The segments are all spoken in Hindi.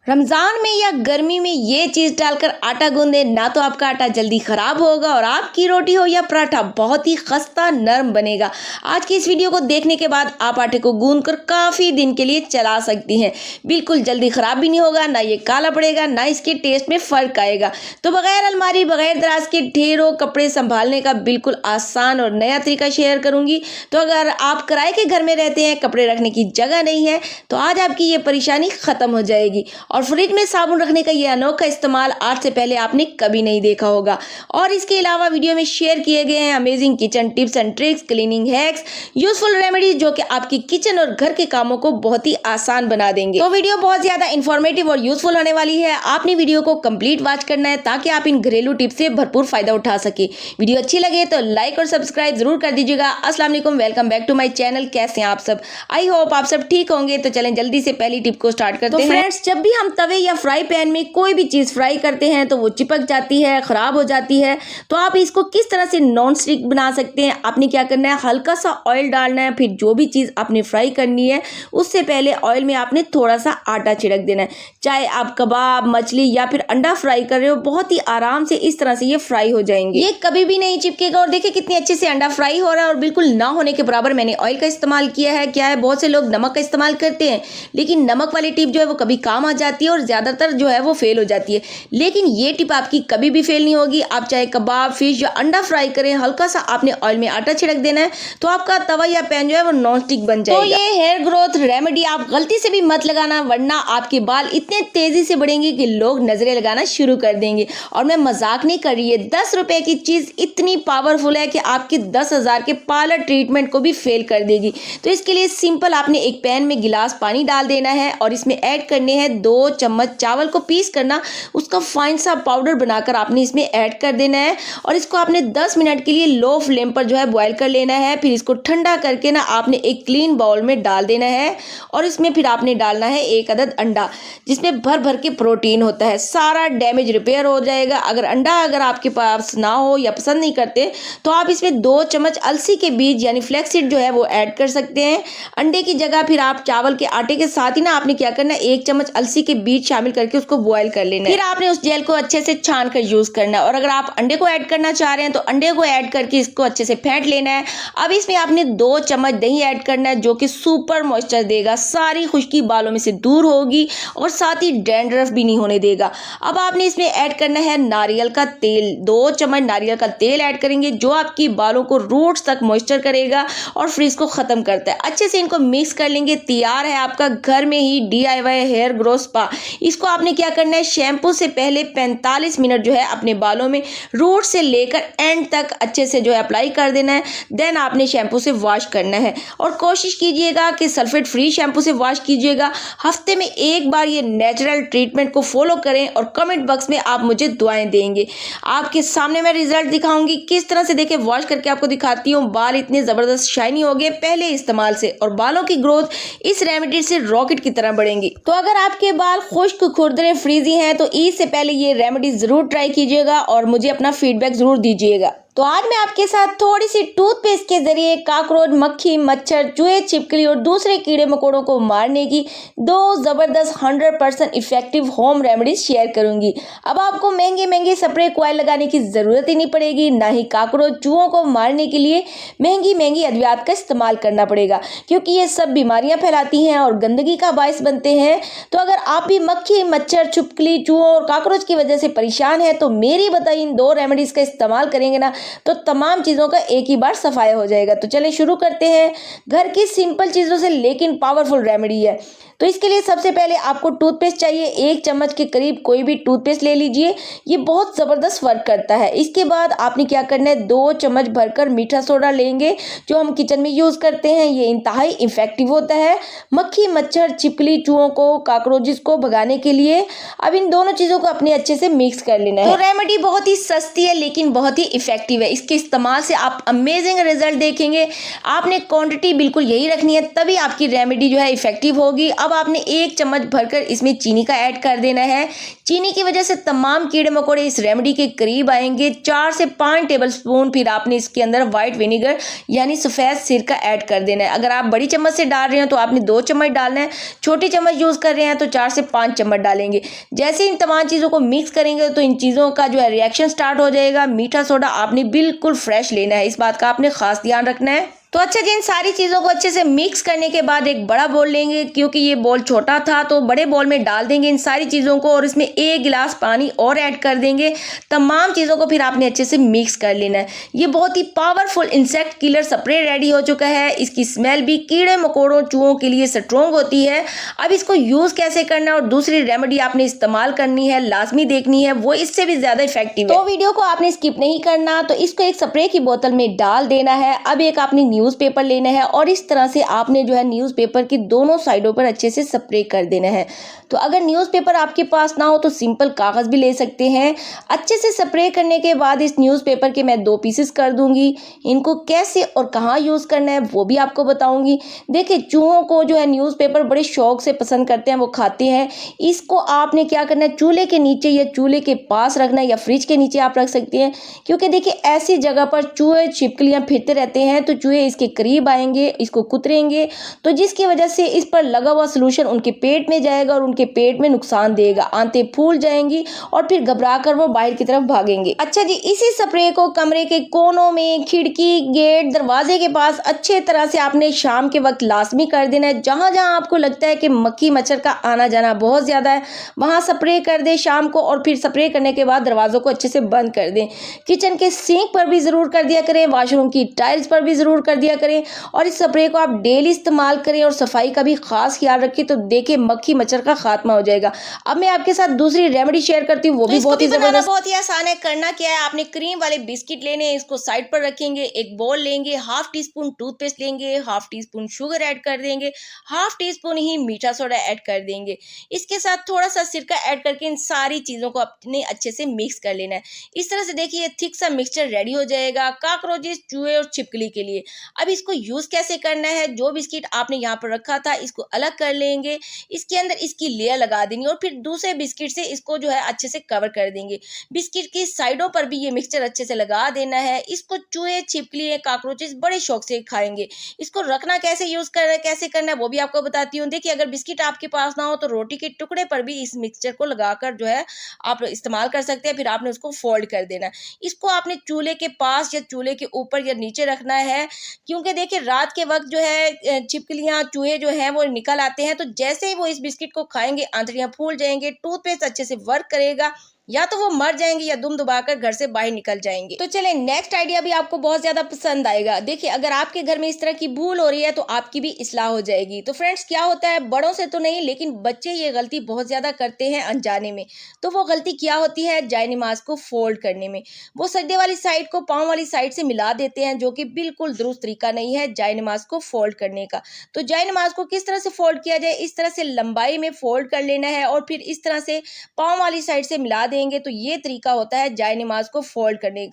रमज़ान में या गर्मी में ये चीज़ डालकर आटा गूंदे ना तो आपका आटा जल्दी ख़राब होगा और आपकी रोटी हो या पराठा बहुत ही खस्ता नरम बनेगा। आज की इस वीडियो को देखने के बाद आप आटे को गूंदकर काफ़ी दिन के लिए चला सकती हैं। बिल्कुल जल्दी ख़राब भी नहीं होगा, ना ये काला पड़ेगा, ना इसके टेस्ट में फ़र्क आएगा। तो बगैर अलमारी बगैर दराज के ढेरों कपड़े संभालने का बिल्कुल आसान और नया तरीका शेयर करूँगी। तो अगर आप किराए के घर में रहते हैं, कपड़े रखने की जगह नहीं है, तो आज आपकी ये परेशानी ख़त्म हो जाएगी। और फ्रिज में साबुन रखने का ये अनोखा इस्तेमाल आज से पहले आपने कभी नहीं देखा होगा। और इसके अलावा वीडियो में शेयर किए गए हैं amazing kitchen tips and tricks, cleaning hacks, useful remedies जो कि आपकी किचन और घर के कामों को बहुत ही आसान बना देंगे। तो वीडियो बहुत ज्यादा इन्फॉर्मेटिव और यूजफुल होने वाली है। आपने वीडियो को कंप्लीट वॉच करना है ताकि आप इन घरेलू टिप्स से भरपूर फायदा उठा सके। वीडियो अच्छी लगे तो लाइक और सब्सक्राइब जरूर कर दीजिएगा। अस्सलाम वालेकुम, welcome back to my channel. कैसे हैं आप सब? आई होप आप सब ठीक होंगे। तो चलें जल्दी से पहली टिप को स्टार्ट करते हैं। फ्रेंड्स, जब भी हम तवे या फ्राई पैन में कोई भी चीज़ फ्राई करते हैं तो वो चिपक जाती है, ख़राब हो जाती है। तो आप इसको किस तरह से नॉन स्टिक बना सकते हैं? आपने क्या करना है, हल्का सा ऑयल डालना है। फिर जो भी चीज़ आपने फ्राई करनी है उससे पहले ऑयल में आपने थोड़ा सा आटा छिड़क देना है। चाहे आप कबाब, मछली या फिर अंडा फ्राई कर रहे हो, बहुत ही आराम से इस तरह से ये फ्राई हो जाएंगे। ये कभी भी नहीं चिपकेगा। और देखिए कितनी अच्छे से अंडा फ्राई हो रहा है और बिल्कुल ना होने के बराबर मैंने ऑयल का इस्तेमाल किया है। क्या है, बहुत से लोग नमक का इस्तेमाल करते हैं, लेकिन नमक वाली टिप जो है वो कभी काम आ जाती है और ज़्यादातर जो है वो फेल हो जाती है। लेकिन ये टिप आपकी कभी भी फेल नहीं होगी। आप चाहे कबाब, फिश या अंडा फ्राई करें, हल्का सा आपने ऑयल में आटा छिड़क देना है तो आपका तवा या पैन जो है वो नॉन स्टिक बन जाएगा। तो ये हेयर ग्रोथ रेमेडी आप गलती से भी मत लगाना, वरना आपके बाल इतने तेजी से बढ़ेंगे कि लोग नजरें लगाना शुरू कर देंगे। और मैं मजाक नहीं कर रही है, 10 रुपए की चीज इतनी पावरफुल है कि आपके 10,000 के पार्लर ट्रीटमेंट को भी फेल कर देगी। तो इसके लिए सिंपल आपने एक पैन में गिलास पानी डाल देना है और इसमें ऐड करने हैं 2 चम्मच चावल को पीस करना, उसका फाइन सा पाउडर बनाकर आपने इसमें ऐड कर देना है। और इसको आपने 10 मिनट के लिए लो फ्लेम पर जो है बॉईल कर लेना है। फिर इसको ठंडा करके ना आपने एक क्लीन बाउल में डाल देना है और इसमें फिर आपने डालना है 1 अदद अंडा, जिसमें भर भर के प्रोटीन होता है। सारा डैमेज रिपेयर हो जाएगा। अगर आपके पास ना हो या पसंद नहीं करते तो आप इसमें 2 चम्मच अलसी के बीज यानी फ्लैक्सीड जो है वो ऐड कर सकते हैं। अंडे की जगह फिर आप चावल के आटे के साथ ही ना आपने क्या करना है, 1 चम्मच अलसी के बीज शामिल करके उसको बॉईल कर लेना है। फिर आपने उस जेल को अच्छे से छान कर यूज करना है। और अगर आप अंडे को ऐड करना चाह रहे हैं तो अंडे को ऐड करके इसको अच्छे से फेंट लेना है। अब इसमें आपने 2 चम्मच दही ऐड करना है जो कि सुपर मॉइस्चर देगा, सारी खुश्की बालों में से दूर होगी और साथ ही डैंड्रफ भी नहीं होने देगा। अब आपने इसमें ऐड करना है नारियल का तेल। 2 चम्मच नारियल का तेल ऐड करेंगे जो आपकी बालों को रूट्स तक मॉइस्चर करेगा और फ्रिज को खत्म करता है। अच्छे से इनको मिक्स कर लेंगे। तैयार है आपका घर में ही DIY हेयर ग्रो स्पा। इसको आपने क्या करना है, शैम्पू से पहले 45 मिनट जो है अपने बालों में रूट से लेकर एंड तक अच्छे से जो है अप्लाई कर देना है। देन आपने शैम्पू से वॉश करना है और कोशिश कीजिएगा कि सल्फेट फ्री शैम्पू से वॉश कीजिएगा। हफ्ते में एक बार ये नेचुरल ट्रीटमेंट को फॉलो करें और कमेंट बॉक्स में आप मुझे दुआएं देंगे। आपके सामने मैं रिजल्ट दिखाऊंगी किस तरह से। देखे वॉश करके आपको दिखाती हूँ। बाल इतने जबरदस्त शाइनी हो गए पहले इस्तेमाल से और बालों की ग्रोथ इस रेमेडी से रॉकेट की तरह बढ़ेंगी। तो अगर आपके बाल खुश्क, खुरदरे, फ्रीजी हैं तो ईद से पहले ये रेमेडी जरूर ट्राई कीजिएगा और मुझे अपना फीडबैक जरूर दीजिएगा। तो आज मैं आपके साथ थोड़ी सी टूथपेस्ट के जरिए काकरोच, मक्खी, मच्छर, चूहे, छिपकली और दूसरे कीड़े मकोड़ों को मारने की 2 जबरदस्त 100% इफेक्टिव होम रेमेडीज शेयर करूंगी। अब आपको महंगे स्प्रे कॉइल लगाने की जरूरत ही नहीं पड़ेगी, ना ही काकरोच, चूहों को मारने के लिए महंगी अद्वियात का इस्तेमाल करना पड़ेगा, क्योंकि ये सब बीमारियां फैलाती हैं और गंदगी का बायस बनते हैं। तो अगर आप भी मक्खी, मच्छर, छिपकली, चूहों और काकरोच की वजह से परेशान है तो मेरी बताई इन 2 रेमेडीज का इस्तेमाल करेंगे ना तो तमाम चीज़ों का एक ही बार सफाया हो जाएगा। तो चलें शुरू करते हैं। घर की सिंपल चीज़ों से लेकिन पावरफुल रेमेडी है। तो इसके लिए सबसे पहले आपको टूथपेस्ट चाहिए। 1 चम्मच के करीब कोई भी टूथपेस्ट ले लीजिए, ये बहुत ज़बरदस्त वर्क करता है। इसके बाद आपने क्या करना है, 2 चम्मच भरकर मीठा सोडा लेंगे जो हम किचन में यूज़ करते हैं। ये इंतहाई इफेक्टिव होता है मक्खी, मच्छर, छिपकली, चूहों को, काकरोचेस को भगाने के लिए। अब इन दोनों चीज़ों को अपने अच्छे से मिक्स कर लेना है। तो रेमेडी बहुत ही सस्ती है लेकिन बहुत ही इफेक्टिव है। इसके इस्तेमाल से आप अमेजिंग रिजल्ट देखेंगे। आपने क्वांटिटी बिल्कुल यही रखनी है, तभी आपकी रेमेडी जो है इफेक्टिव होगी। अब आपने 1 चम्मच भरकर इसमें चीनी का ऐड कर देना है। चीनी की वजह से तमाम कीड़े मकोड़े इस रेमेडी के करीब आएंगे। 4 से 5 टेबलस्पून फिर आपने इसके अंदर व्हाइट विनेगर यानी सफ़ेद सिरका ऐड कर देना है। अगर आप बड़ी चम्मच से डाल रहे हैं तो आपने 2 चम्मच डालना है, छोटी चम्मच यूज़ कर रहे हैं तो 4 से 5 चम्मच डालेंगे। जैसे इन तमाम चीज़ों को मिक्स करेंगे तो इन चीज़ों का जो है रिएक्शन स्टार्ट हो जाएगा। मीठा सोडा आपने बिल्कुल फ्रेश लेना है, इस बात का आपने खास ध्यान रखना है। तो अच्छा जी, इन सारी चीज़ों को अच्छे से मिक्स करने के बाद एक बड़ा बोल लेंगे, क्योंकि ये बोल छोटा था तो बड़े बोल में डाल देंगे इन सारी चीज़ों को और इसमें 1 गिलास पानी और ऐड कर देंगे। तमाम चीज़ों को फिर आपने अच्छे से मिक्स कर लेना है। ये बहुत ही powerful insect killer spray ready हो चुका है। इसकी स्मेल भी कीड़े मकोड़ों चूहों के लिए स्ट्रॉन्ग होती है। अब इसको यूज़ कैसे करना और दूसरी रेमेडी आपने इस्तेमाल करनी है, लाजमी देखनी है, वो इससे भी ज़्यादा इफेक्टिव है। तो वीडियो को आपने स्किप नहीं करना। तो इसको एक स्प्रे की बोतल में डाल देना है। अब एक आपने न्यूज़पेपर लेना है और इस तरह से आपने जो है न्यूज़पेपर की दोनों साइडों पर अच्छे से स्प्रे कर देना है। तो अगर न्यूज़पेपर आपके पास ना हो तो सिंपल कागज़ भी ले सकते हैं। अच्छे से स्प्रे करने के बाद इस न्यूज़पेपर के मैं 2 पीसेस कर दूंगी। इनको कैसे और कहाँ यूज़ करना है वो भी आपको बताऊंगी। देखिए, चूहों को जो है न्यूज़पेपर बड़े शौक से पसंद करते हैं, वो खाते हैं। इसको आपने क्या करना है, चूल्हे के नीचे या चूल्हे के पास रखना है या फ्रिज के नीचे आप रख सकते हैं, क्योंकि देखिए ऐसी जगह पर चूहे छिपकलियाँ फिरते रहते हैं तो चूहे इसके करीब आएंगे, इसको कुतरेंगे, तो जिसकी वजह से इस पर लगा हुआ सोल्यूशन उनके पेट में जाएगा और उनके पेट में नुकसान देगा। आंतें फूल जाएंगी और फिर घबरा कर वो बाहर की तरफ भागेंगे। अच्छा जी, इसी स्प्रे को कमरे के कोनों में, खिड़की, गेट, दरवाजे के पास अच्छे तरह से आपने शाम के वक्त लाजमी कर देना है। जहां जहां आपको लगता है कि मक्खी मच्छर का आना जाना बहुत ज्यादा है, वहां स्प्रे कर दे शाम को और फिर स्प्रे करने के बाद दरवाजों को अच्छे से बंद कर दें। किचन के सिंक पर भी जरूर कर दिया करें, वॉशरूम की टाइल्स पर भी जरूर कर दिया करें और इस स्प्रे को आप डेली इस्तेमाल करें और सफाई का भी खास ख्याल रखें। तो देखिए मक्खी मच्छर का खात्मा हो जाएगा। अब मैं आपके साथ दूसरी रेमेडी शेयर करती हूँ, वो भी बहुत ही जबरदस्त, बहुत ही आसान है। करना क्या है, आपने क्रीम वाले बिस्किट लेने हैं, इसको साइड पर रखेंगे, एक बोल लेंगे, हाफ टी स्पून टूथपेस्ट लेंगे, half tea spoon sugar add कर देंगे, हाफ टी स्पून ही मीठा सोडा ऐड कर देंगे। इसके साथ थोड़ा सा सिरका ऐड करके इन सारी चीज़ों को अपने अच्छे से मिक्स कर लेना है। इस तरह से देखिए थिक सा मिक्सचर रेडी हो जाएगा काकरोचेस, चूहे और छिपकली के लिए। अब इसको यूज़ कैसे करना है, जो बिस्किट आपने यहाँ पर रखा था इसको अलग कर लेंगे, इसके अंदर इसकी लेयर लगा देंगे और फिर दूसरे बिस्किट से इसको जो है अच्छे से कवर कर देंगे। बिस्किट की साइडों पर भी ये मिक्सचर अच्छे से लगा देना है। इसको चूहे, छिपकली, काकरोचेस बड़े शौक से खाएंगे। इसको रखना कैसे, यूज़ करना कैसे करना है वो भी आपको बताती हूँ। देखिए, अगर बिस्किट आपके पास ना हो तो रोटी के टुकड़े पर भी इस मिक्सचर को लगाकर जो है आप इस्तेमाल कर सकते हैं। फिर आपने उसको फोल्ड कर देना। इसको आपने चूल्हे के पास या चूल्हे के ऊपर या नीचे रखना है, क्योंकि देखिए रात के वक्त जो है छिपकलियाँ, चूहे जो हैं वो निकल आते हैं, तो जैसे ही वो इस बिस्किट को खाएंगे आंतड़ियाँ फूल जाएंगे, टूथपेस्ट अच्छे से वर्क करेगा, या तो वो मर जाएंगे या दुम दबाकर घर से बाहर निकल जाएंगे। तो चले नेक्स्ट आइडिया भी आपको बहुत ज्यादा पसंद आएगा। देखिए, अगर आपके घर में इस तरह की भूल हो रही है तो आपकी भी इस्लाह हो जाएगी। तो फ्रेंड्स, क्या होता है, बड़ों से तो नहीं लेकिन बच्चे ये गलती बहुत ज्यादा करते हैं अनजाने में। तो वो गलती क्या होती है, जाय नमाज को फोल्ड करने में। वो सज्जे वाली साइड को पाँव वाली साइड से मिला देते हैं, जो कि बिल्कुल दुरुस्त तरीका नहीं है जाय नमाज को फोल्ड करने का। तो जाय नमाज को किस तरह से फोल्ड किया जाए, इस तरह से लंबाई में फोल्ड कर लेना है और फिर इस तरह से पाँव वाली साइड से मिला देंगे। तो ये तरीका होता है जाय नमाज को फोल्ड करने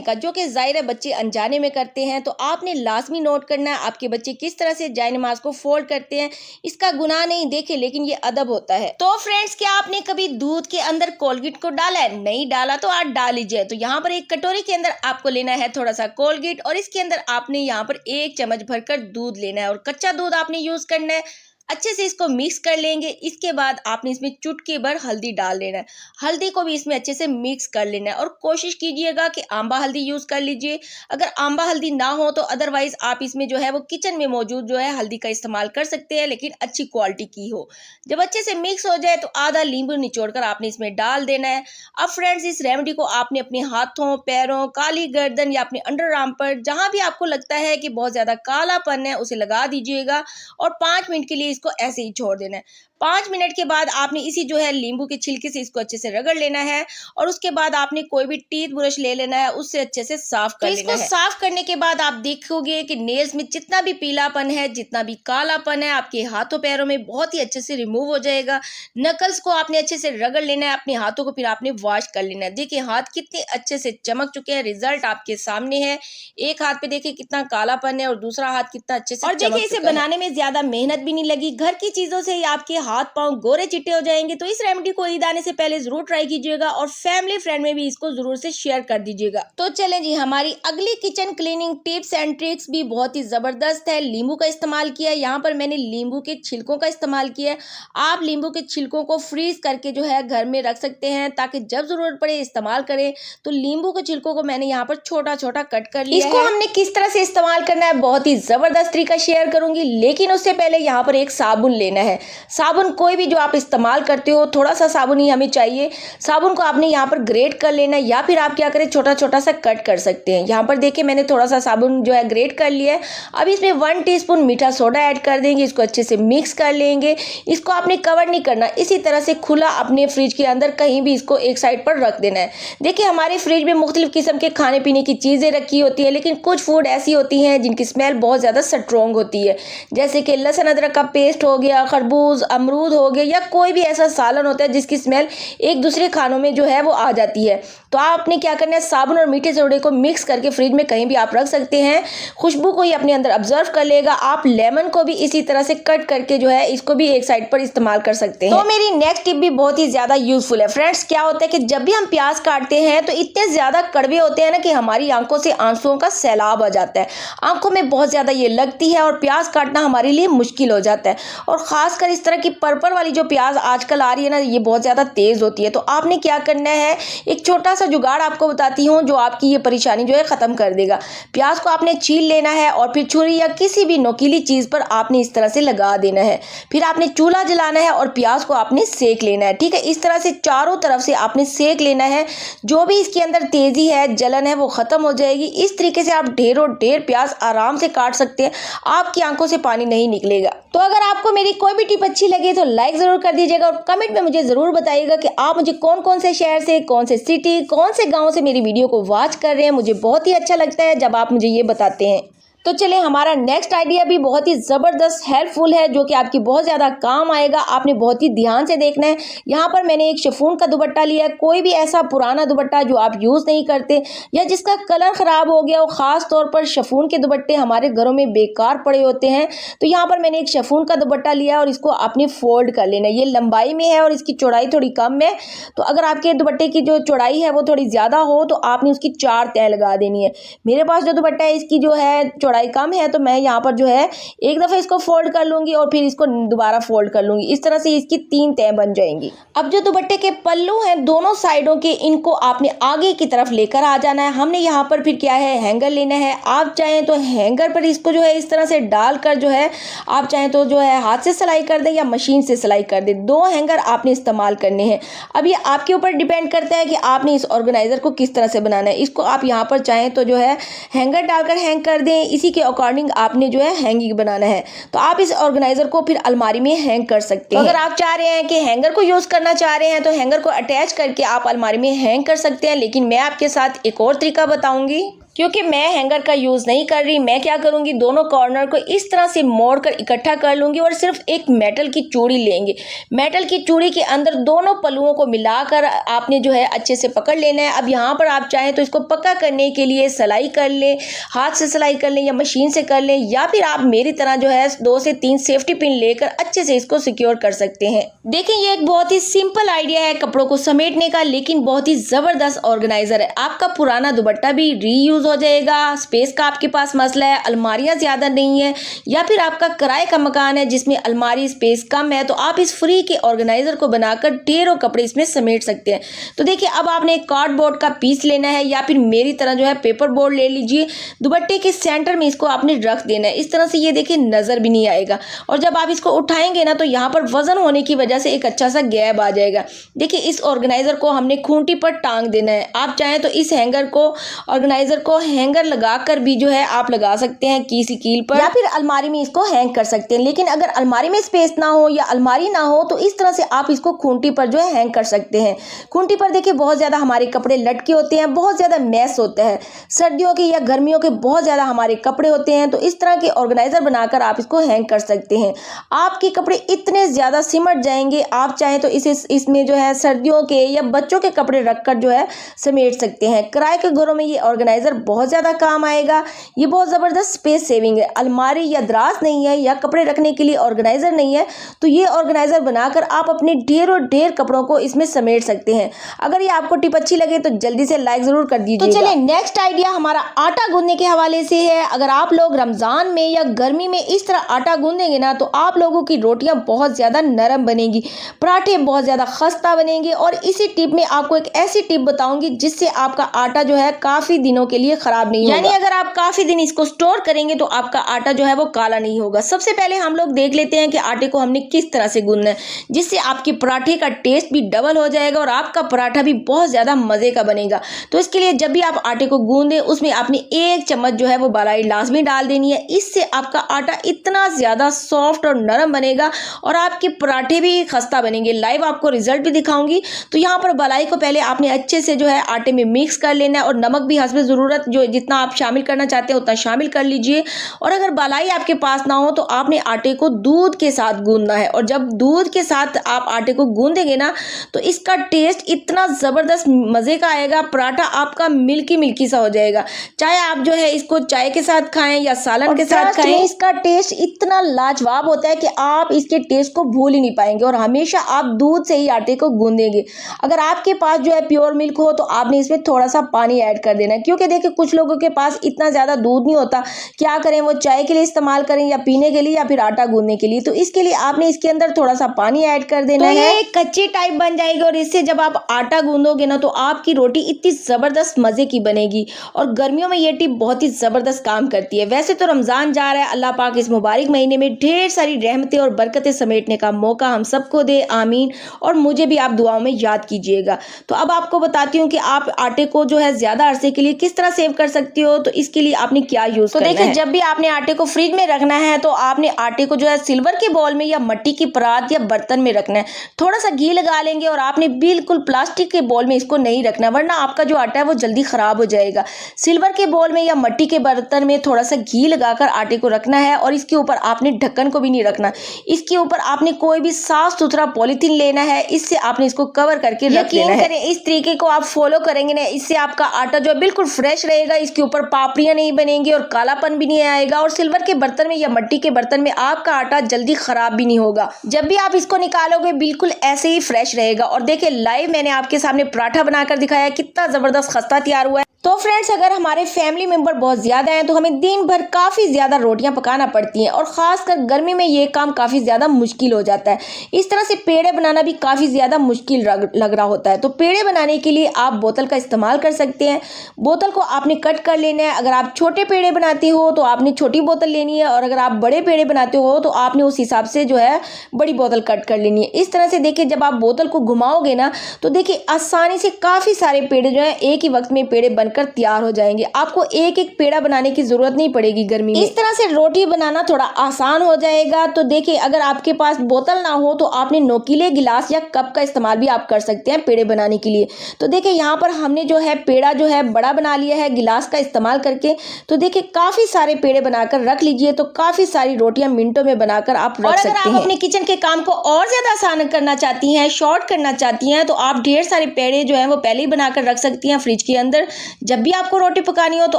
का। जो कि जाहिर है बच्चे अनजाने में करते हैं। तो आपने लाजमी नोट करना है आपके बच्चे किस तरह से जाय नमाज को फोल्ड करते हैं। इसका गुनाह नहीं देखे, लेकिन ये अदब होता है। तो फ्रेंड्स, क्या आपने कभी दूध के अंदर कोलगेट को डाला है? नहीं डाला तो आज डाल लीजिए। तो यहाँ पर एक कटोरी के अंदर आपको लेना है थोड़ा सा कोलगेट और इसके अंदर आपने यहाँ पर 1 चम्मच भरकर दूध लेना है और कच्चा दूध आपने यूज करना है। अच्छे से इसको मिक्स कर लेंगे। इसके बाद आपने इसमें चुटकी भर हल्दी डाल लेना है। हल्दी को भी इसमें अच्छे से मिक्स कर लेना है और कोशिश कीजिएगा कि आंबा हल्दी यूज़ कर लीजिए। अगर आंबा हल्दी ना हो तो अदरवाइज आप इसमें जो है वो किचन में मौजूद जो है हल्दी का इस्तेमाल कर सकते हैं, लेकिन अच्छी क्वालिटी की हो। जब अच्छे से मिक्स हो जाए तो आधा नींबू निचोड़कर आपने इसमें डाल देना है। अब फ्रेंड्स, इस रेमेडी को आपने अपने हाथों, पैरों, काली गर्दन या अपने अंडर आर्म पर जहाँ भी आपको लगता है कि बहुत ज़्यादा कालापन है उसे लगा दीजिएगा और 5 मिनट के लिए इसको ऐसे ही छोड़ देना है। 5 मिनट के बाद आपने इसी जो है नींबू के छिलके से इसको अच्छे से रगड़ लेना है और उसके बाद आपने कोई भी टीथ ब्रश ले लेना है, उससे अच्छे से साफ कर लेना है। इसको साफ करने के बाद आप देखोगे कि नेल्स में जितना भी पीलापन है, जितना भी कालापन है, आपके हाथों पैरों में बहुत ही अच्छे से रिमूव हो जाएगा। नकल्स को आपने अच्छे से रगड़ लेना है, अपने हाथों को फिर आपने वॉश कर लेना है। देखिए हाथ कितने अच्छे से चमक चुके हैं, रिजल्ट आपके सामने है। एक हाथ पे देखिए कितना कालापन है और दूसरा हाथ कितना अच्छे से, और देखिए इसे बनाने में ज्यादा मेहनत भी नहीं लगी। घर की चीजों से ही आपके हाथ पांव गोरे चिट्टे हो जाएंगे। तो इस रेमेडी को ईद आने से पहले जरूर ट्राई कीजिएगा और फैमिली फ्रेंड में भी इसको जरूर से शेयर कर दीजिएगा। तो चलें जी, हमारी अगली kitchen cleaning tips and tricks भी बहुत ही जबरदस्त है। नींबू का इस्तेमाल किया है, यहाँ पर मैंने नींबू के छिलकों का इस्तेमाल किया है। आप नींबू के छिलकों को फ्रीज करके जो है घर में रख सकते हैं ताकि जब जरूरत पड़े इस्तेमाल करें। तो नींबू के छिलकों को मैंने यहाँ पर छोटा छोटा कट कर लिया है। इसको हमने किस तरह से इस्तेमाल करना है बहुत ही जबरदस्त तरीका शेयर करूंगी, लेकिन उससे पहले यहाँ पर एक साबुन लेना है। साबुन कोई भी जो आप इस्तेमाल करते हो, थोड़ा सा साबुन ही हमें चाहिए। साबुन को आपने यहाँ पर ग्रेट कर लेना है या फिर आप क्या करें छोटा छोटा सा कट कर सकते हैं। यहाँ पर देखिए मैंने थोड़ा सा साबुन जो है ग्रेट कर लिया है। अब इसमें 1 टीस्पून मीठा सोडा ऐड कर देंगे, इसको अच्छे से मिक्स कर लेंगे। इसको आपने कवर नहीं करना, इसी तरह से खुला अपने फ्रिज के अंदर कहीं भी इसको एक साइड पर रख देना है। देखिए हमारे फ्रिज में मुख्तलिफ किस्म के खाने पीने की चीज़ें रखी होती है, लेकिन कुछ फूड ऐसी होती हैं जिनकी स्मेल बहुत ज़्यादा स्ट्रॉन्ग होती है, जैसे कि लहसुन अदरक का पेस्ट हो गया, खरबूज अमरूद हो गया, या कोई भी ऐसा सालन होता है जिसकी स्मेल एक दूसरे खानों में जो है वो आ जाती है। तो आपने क्या करना है, साबुन और मीठे सोडे को मिक्स करके फ्रिज में कहीं भी आप रख सकते हैं, खुशबू को ही अपने अंदर ऑब्जर्व कर लेगा। आप लेमन को भी इसी तरह से कट करके जो है इसको भी एक साइड पर इस्तेमाल कर सकते हैं। तो मेरी नेक्स्ट टिप भी बहुत ही ज्यादा यूजफुल है फ्रेंड्स। क्या होता है कि जब भी हम प्याज काटते हैं तो इतने ज्यादा कड़वे होते हैं ना कि हमारी आंखों से आंसुओं का सैलाब आ जाता है, आंखों में बहुत ज्यादा ये लगती है और प्याज काटना हमारे लिए मुश्किल हो जाता है। और खासकर इस तरह की पर्पल वाली जो प्याज आजकल आ रही है ना, ये बहुत ज्यादा तेज होती है। तो आपने क्या करना है, एक छोटा सा जुगाड़ आपको बताती हूँ जो आपकी ये परेशानी जो है खत्म कर देगा। प्याज को आपने छील लेना है और फिर छुरी या किसी भी नोकीली चीज पर आपने इस तरह से लगा देना है। फिर आपने चूल्हा जलाना है और प्याज को आपने सेक लेना है। ठीक है, इस तरह से चारों तरफ से आपने सेक लेना है। जो भी इसके अंदर तेजी है, जलन है, वो खत्म हो जाएगी। इस तरीके से आप ढेरों ढेर प्याज आराम से काट सकते हैं, आपकी आंखों से पानी नहीं निकलेगा। तो अगर आपको मेरी कोई भी टिप अच्छी लगे तो लाइक जरूर कर दीजिएगा और कमेंट में मुझे जरूर बताइएगा कि आप मुझे कौन कौन से शहर से, कौन से सिटी, कौन से गांव से मेरी वीडियो को वॉच कर रहे हैं। मुझे बहुत ही अच्छा लगता है जब आप मुझे ये बताते हैं। तो चलिए, हमारा नेक्स्ट आइडिया भी बहुत ही ज़बरदस्त हेल्पफुल है जो कि आपकी बहुत ज़्यादा काम आएगा। आपने बहुत ही ध्यान से देखना है। यहाँ पर मैंने एक शिफॉन का दुपट्टा लिया है। कोई भी ऐसा पुराना दुपट्टा जो आप यूज़ नहीं करते या जिसका कलर ख़राब हो गया हो, ख़ास तौर पर शिफॉन के दुपट्टे हमारे घरों में बेकार पड़े होते हैं। तो यहाँ पर मैंने एक शिफॉन का दुपट्टा लिया और इसको आपने फोल्ड कर लेना है। ये लंबाई में है और इसकी चौड़ाई थोड़ी कम है। तो अगर आपके दुपट्टे की जो चौड़ाई है वो थोड़ी ज़्यादा हो तो आपने उसकी 4 तह लगा देनी है। मेरे पास जो दुपट्टा है इसकी जो है चौड़ाई कम है, तो मैं यहाँ पर जो है एक दफ़ा इसको फोल्ड कर लूँगी और फिर इसको दोबारा फोल्ड कर लूँगी। इस तरह से इसकी 3 तह बन जाएंगी। अब जो दुपट्टे के पल्लू हैं दोनों साइडों के, इनको आपने आगे की तरफ लेकर आ जाना है। हमने यहाँ पर फिर क्या है, हैंगर लेना है। आप चाहें तो हैंगर पर इसको जो है इस तरह से डालकर जो है आप चाहें तो जो है हाथ से सिलाई कर दें या मशीन से सिलाई कर दें। 2 हैंगर आपने इस्तेमाल करने हैं। अब ये आपके ऊपर डिपेंड करता है कि आपने इस ऑर्गेनाइजर को किस तरह से बनाना है। इसको आप यहाँ पर चाहें तो जो है हैंगर डालकर हैंग कर दें, इसी के अकॉर्डिंग आपने जो है हैंगिंग बनाना है। तो आप इस ऑर्गेनाइजर को फिर अलमारी में हैंग कर सकते हैं। अगर आप चाह रहे हैं कि हैंगर को यूज करना चाह रहे हैं तो हैंगर को अटैच करके आप अलमारी में हैंग कर सकते हैं, लेकिन मैं आपके साथ एक और तरीका बताऊंगी। क्योंकि मैं हैंगर का यूज़ नहीं कर रही, मैं क्या करूँगी, दोनों कॉर्नर को इस तरह से मोड़कर इकट्ठा कर लूँगी और सिर्फ एक मेटल की चूड़ी लेंगे। मेटल की चूड़ी के अंदर दोनों पल्लुओं को मिलाकर आपने जो है अच्छे से पकड़ लेना है। अब यहाँ पर आप चाहें तो इसको पक्का करने के लिए सिलाई कर लें, हाथ से सिलाई कर लें या मशीन से कर लें, या फिर आप मेरी तरह जो है 2 से 3 सेफ्टी पिन लेकर अच्छे से इसको सिक्योर कर सकते हैं। देखिए, ये एक बहुत ही सिंपल आइडिया है कपड़ों को समेटने का, लेकिन बहुत ही ज़बरदस्त ऑर्गेनाइजर है। आपका पुराना दुपट्टा भी रीयूज हो जाएगा। स्पेस का आपके पास मसला है, अलमारियां ज़्यादा नहीं है, या फिर आपका किराए का मकान है जिसमें अलमारी स्पेस कम है, तो आप इस फ्री के ऑर्गेनाइजर को बनाकर ढेरों कपड़े इसमें समेट सकते हैं। तो देखिए, अब आपने एक कार्डबोर्ड का पीस लेना है या फिर मेरी तरह जो है पेपर बोर्ड ले लीजिए। दुपट्टे के सेंटर में इसको आपने रख देना है। इस तरह से ये देखिए नज़र भी नहीं आएगा, और जब आप इसको उठाएंगे ना तो यहाँ पर वजन होने की वजह से एक अच्छा सा गैप आ जाएगा। देखिए, इस ऑर्गेनाइजर को हमने खूंटी पर टांग देना है। आप चाहें तो इस हैंगर को, ऑर्गेनाइजर को इसको हैंगर लगाकर भी जो है आप लगा सकते हैं किसी कील पर, या फिर अलमारी में इसको हैंग कर सकते हैं। लेकिन अगर अलमारी में स्पेस ना हो या अलमारी ना हो तो इस तरह से आप इसको खूंटी पर जो है हैंग कर सकते हैं। खूंटी पर देखिए बहुत ज़्यादा हमारे कपड़े लटके होते हैं, बहुत ज़्यादा मैस होता है, सर्दियों के या गर्मियों के बहुत ज़्यादा हमारे कपड़े होते हैं, तो इस तरह के ऑर्गेनाइजर बनाकर आप इसको हैंग कर सकते हैं। आपके कपड़े इतने ज़्यादा सिमट जाएंगे, आप चाहें तो इसमें जो है सर्दियों के या बच्चों के कपड़े रखकर जो है समेट सकते हैं। किराए के घरों में ये ऑर्गेनाइजर बहुत ज़्यादा काम आएगा। ये बहुत ज़बरदस्त स्पेस सेविंग है। अलमारी या दराज नहीं है या कपड़े रखने के लिए ऑर्गेनाइजर नहीं है तो ये ऑर्गेनाइजर बनाकर आप अपने ढेर कपड़ों को इसमें समेट सकते हैं। अगर ये आपको टिप अच्छी लगे तो जल्दी से लाइक जरूर कर दीजिए। तो चलिए नेक्स्ट आइडिया हमारा आटा गूंदने के हवाले से है। अगर आप लोग रमजान में या गर्मी में इस तरह आटा गूंदेंगे ना तो आप लोगों की रोटियां बहुत ज्यादा नरम बनेगी, पराठे बहुत ज्यादा खस्ता बनेंगे। और इसी टिप में आपको एक ऐसी टिप बताऊंगी जिससे आपका आटा जो है काफी दिनों के लिए खराब नहीं होगा। यानी अगर आप काफी दिन इसको स्टोर करेंगे तो आपका आटा जो है वो काला नहीं होगा। सबसे पहले हम लोग देख लेते हैं कि आटे को हमने किस तरह से गूंदना है जिससे आपके पराठे का टेस्ट भी डबल हो जाएगा और आपका पराठा भी बहुत ज्यादा मजे का बनेगा। तो इसके लिए जब भी आप आटे को गूंदे उसमें आपने 1 चम्मच जो है वो बालाई लाजमी डाल देनी है। इससे आपका आटा इतना ज्यादा सॉफ्ट और नरम बनेगा और आपके पराठे भी खस्ता बनेंगे। लाइव आपको रिजल्ट भी दिखाऊंगी। तो यहाँ पर बालाई को पहले आपने अच्छे से जो है आटे में मिक्स कर लेना है और नमक भी हस्ब ज़रूरत जो जितना आप शामिल करना चाहते हैं उतना शामिल कर लीजिए। और अगर बालाई आपके पास ना हो तो आपने आटे को दूध के साथ गूंदना है। और जब दूध के साथ आप आटे को गूंदेंगे ना तो इसका टेस्ट इतना ज़बरदस्त मज़े का आएगा, पराठा आपका मिल्की सा हो जाएगा। चाहे आप जो है इसको चाय के साथ खाएं या सालन के साथ खाएं, इसका टेस्ट इतना लाजवाब होता है कि आप इसके टेस्ट को भूल ही नहीं पाएंगे। और हमेशा आप दूध से ही आटे को गूंदेंगे। अगर आपके पास जो है प्योर मिल्क हो तो आपने इसमें थोड़ा सा पानी ऐड कर देना है, क्योंकि देखिए कुछ लोगों के पास इतना ज़्यादा दूध नहीं होता, क्या करें वो चाय के लिए इस्तेमाल करें या पीने के लिए या फिर आटा गूंदने के लिए। तो इसके लिए आपने इसके अंदर थोड़ा सा पानी ऐड कर देना है। ये कच्ची टाइप बन जाएगी और इससे जब आप आटा गूंदोगे ना तो आपकी रोटी इतनी ज़बरदस्त मज़े की बनेगी। और गर्मियों में ये टिप बहुत ही ज़बरदस्त काम करती है। वैसे तो रमज़ान जा रहा है, अल्लाह पाक इस मुबारक महीने में ढेर सारी रहमतें और बरकतें समेटने का मौका हम सबको दे, आमीन। और मुझे भी आप दुआओं में याद कीजिएगा। तो अब आपको बताती हूँ कि आप आटे को जो है ज़्यादा अरसे के लिए किस तरह सेव कर सकते हो। तो इसके लिए आपने क्या यूज़ करना है। तो देखिए जब भी आपने आटे को फ्रिज में रखना है तो आपने आटे को जो है सिल्वर के बाउल में या मिट्टी की परात या बर्तन में रखना है। थोड़ा सा घी लगा लेंगे और आपने बिल्कुल प्लास्टिक के बाउल में इसको नहीं रखना, वरना आपका जो आटा है वो जल्दी खराब हो जाएगा। सिल्वर के बाउल में या मिट्टी के बर्तन में थोड़ा सा घी लगाकर आटे को रखना है और इसके ऊपर आपने ढक्कन को भी नहीं रखना। इसके ऊपर आपने कोई भी साफ सुथरा पॉलीथीन लेना है, इससे आपने इसको कवर करके रख लेना है। इस तरीके को आप फॉलो करेंगे ना, इससे आपका आटा जो है बिल्कुल फ्रेश रहेगा, इसके ऊपर पापड़ियां नहीं बनेंगी और कालापन भी नहीं आएगा। और सिल्वर के बर्तन में या मिट्टी के बर्तन में आपका आटा जल्दी खराब भी नहीं होगा। जब भी आप इसको निकालोगे बिल्कुल ऐसे ही फ्रेश रहेगा। और देखिए लाइव मैंने आपके सामने पराठा बनाकर दिखाया, कितना जबरदस्त खस्ता तैयार हुआ है। तो फ्रेंड्स अगर हमारे फैमिली मेंबर बहुत ज़्यादा हैं तो हमें दिन भर काफ़ी ज़्यादा रोटियां पकाना पड़ती हैं और ख़ासकर गर्मी में ये काम काफ़ी ज़्यादा मुश्किल हो जाता है। इस तरह से पेड़े बनाना भी काफ़ी ज़्यादा मुश्किल लग रहा होता है। तो पेड़े बनाने के लिए आप बोतल का इस्तेमाल कर सकते हैं। बोतल को आपने कट कर लेना है। अगर आप छोटे पेड़े बनाते हो तो आपने छोटी बोतल लेनी है और अगर आप बड़े पेड़े बनाते हो तो आपने उस हिसाब से जो है बड़ी बोतल कट कर लेनी है। इस तरह से देखिए जब आप बोतल को घुमाओगे ना तो देखिए आसानी से काफ़ी सारे पेड़े जो है एक ही वक्त में पेड़े बनकर तैयार हो जाएंगे। आपको एक एक पेड़ा बनाने की जरूरत नहीं पड़ेगी गर्मी में। इस तरह से रोटी बनाना थोड़ा आसान हो जाएगा। तो देखिए अगर आपके पास बोतल ना हो तो आपने नोकीले गिलास या कप का इस्तेमाल भी आप कर सकते हैं पेड़े बनाने के लिए। तो देखिए यहाँ पर हमने जो है पेड़ा जो है बड़ा बना लिया है गिलास का इस्तेमाल करके। तो देखिए काफी सारे पेड़े बनाकर रख लीजिए तो काफी सारी रोटियां मिनटों में बनाकर आप रख सकते हैं। अगर आप अपने किचन के काम को और ज्यादा आसान करना चाहती हैं, शॉर्ट करना चाहती हैं, तो आप ढेर सारे पेड़े जो है वो पहले ही बनाकर रख सकती हैं फ्रिज के अंदर। जब भी आपको रोटी पकानी हो तो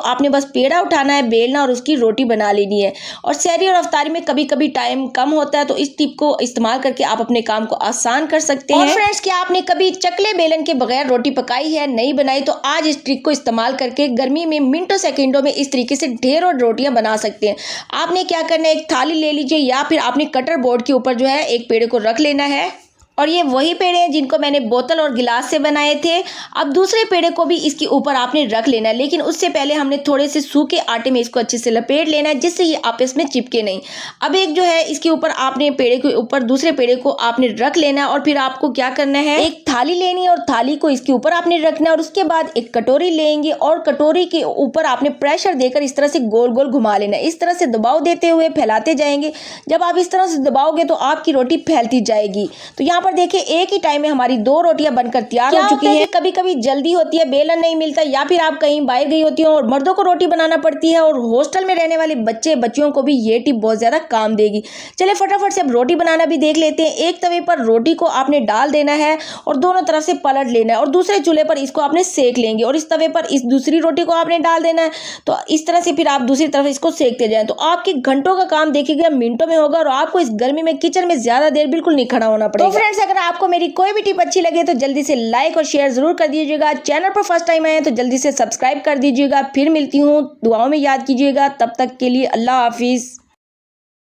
आपने बस पेड़ा उठाना है, बेलना और उसकी रोटी बना लेनी है। और सहरी और अफ्तारी में कभी कभी टाइम कम होता है तो इस टिप को इस्तेमाल करके आप अपने काम को आसान कर सकते हैं। और फ्रेंड्स क्या आपने कभी चकले बेलन के बगैर रोटी पकाई है, नहीं बनाई, तो आज इस ट्रिक को इस्तेमाल करके गर्मी में मिनटों सेकंडों में इस तरीके से ढेरों रोटियां बना सकते हैं। आपने क्या करना है, एक थाली ले लीजिए या फिर आपने कटर बोर्ड के ऊपर जो है एक पेड़े को रख लेना है और ये वही पेड़े हैं जिनको मैंने बोतल और गिलास से बनाए थे। अब दूसरे पेड़े को भी इसके ऊपर आपने रख लेना है, लेकिन उससे पहले हमने थोड़े से सूखे आटे में इसको अच्छे से लपेट लेना है, जिससे ये आपस में चिपके नहीं। अब एक जो है इसके ऊपर आपने पेड़े के ऊपर दूसरे पेड़े को आपने रख लेना है, और फिर आपको क्या करना है, एक थाली लेनी है और थाली को इसके ऊपर आपने रखना है, और उसके बाद एक कटोरी लेंगे और कटोरी के ऊपर आपने प्रेशर देकर इस तरह से गोल गोल घुमा लेना है। इस तरह से दबाव देते हुए फैलाते जाएंगे। जब आप इस तरह से दबाओगे तो आपकी रोटी फैलती जाएगी। तो यहाँ पर देखिए एक ही टाइम में हमारी 2 रोटियां बनकर तैयार हो चुकी है। कभी कभी जल्दी होती है, बेलन नहीं मिलता, या फिर आप कहीं बाहर गई होती हो और मर्दों को रोटी बनाना पड़ती है, और हॉस्टल में रहने वाले बच्चियों को भी ये टिप बहुत ज्यादा काम देगी। चलिए फटाफट से अब रोटी बनाना भी देख लेते हैं। एक तवे पर रोटी को आपने डाल देना है और दोनों तरफ से पलट लेना है, और दूसरे चूल्हे पर इसको आपने सेक लेंगे, और इस तवे पर इस दूसरी रोटी को आपने डाल देना है। तो इस तरह से फिर आप दूसरी तरफ इसको सेकते जाएं। तो आपके घंटों का काम देखिएगा मिनटों में होगा, और आपको इस गर्मी में किचन में ज्यादा देर बिल्कुल नहीं खड़ा होना पड़ेगा। तो फ्रेंड्स, अगर आपको मेरी कोई भी टिप अच्छी लगे तो जल्दी से लाइक और शेयर जरूर कर दीजिएगा। चैनल पर फर्स्ट टाइम आए हैं तो जल्दी से सब्सक्राइब कर दीजिएगा। फिर मिलती हूँ, दुआओं में याद कीजिएगा। तब तक के लिए अल्लाह हाफिज।